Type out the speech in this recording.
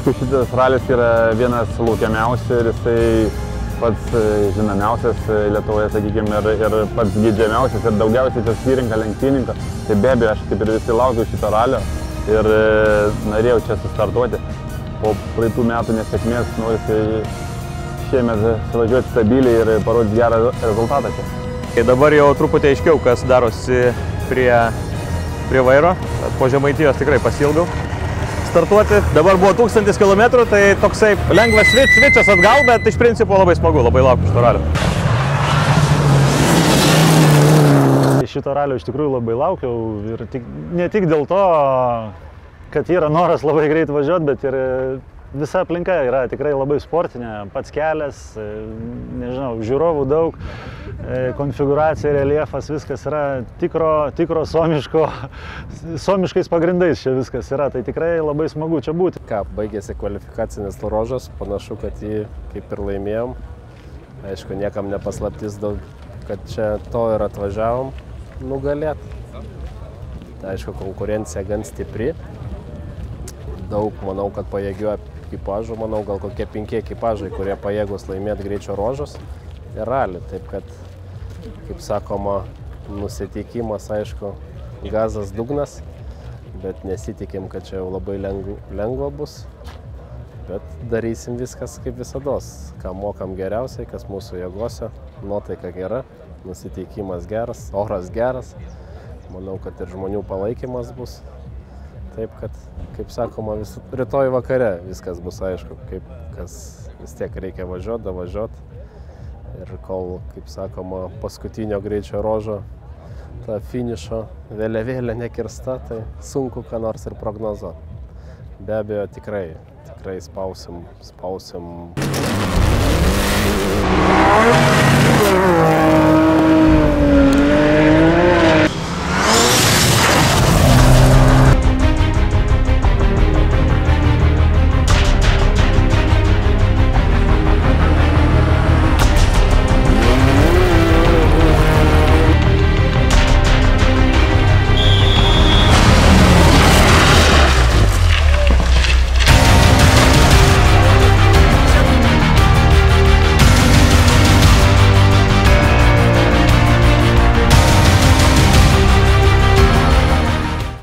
aišku, šitas ralis yra vienas laukiamiausių ir jisai pats žinomiausias Lietuvoje, sakykime, ir pats geidžiamiausias ir daugiausiai čia susirinka lenktyninko. Tai be abejo, aš kaip ir visi laukiu šito ralio ir norėjau čia sustartuoti. Po praeitų metų nesėkmės norisi šiemet suvažiuoti stabiliai ir parodyti gerą rezultatą čia. Dabar jau truputį aiškiau, kas darosi prie vairo. Po Žemaitijos tikrai pasilgau startuoti. Dabar buvo 1000 km, tai toksai lengvas svičas atgal, bet iš principo labai smagu, labai laukiu šito ralio. Šito ralio iš tikrųjų labai laukiau ir ne tik dėl to, kad yra noras labai greit važiuoti, bet ir visa aplinka yra tikrai labai sportinė, pats kelias, nežinau, žiūrovų daug, konfiguracija, reljefas, viskas yra tikro somiškais pagrindais čia viskas yra, tai tikrai labai smagu čia būti. Baigėsi kvalifikacinis ruožas, panašu, kad jį kaip ir laimėjom. Aišku, niekam nepaslaptis, kad čia to ir atvažiavom nugalėti. Aišku, konkurencija gan stipri. Daug, manau, kad pajėgių ekipažų, manau, gal kokie 5 ekipažai, kurie pajėgus laimėti greičio ruožus ir ralį. Taip kad, kaip sakoma, nusiteikimas, aišku, gazas dugnas, bet nesitikim, kad čia jau labai lengva bus. Bet darysim viskas kaip visados, ką mokam geriausiai, kas mūsų jėgose, nuotaika gera, nusiteikimas geras, oras geras. Manau, kad ir žmonių palaikymas bus. Taip, kad, kaip sakoma, rytoj vakare viskas bus aišku, kas vis tiek reikia važiuoti, davažiuoti. Ir kol, kaip sakoma, paskutinio greičio ruožo, ta finišo vėliavėlė nekirsta, tai sunku ką nors ir prognozuoti. Be abejo, tikrai spausim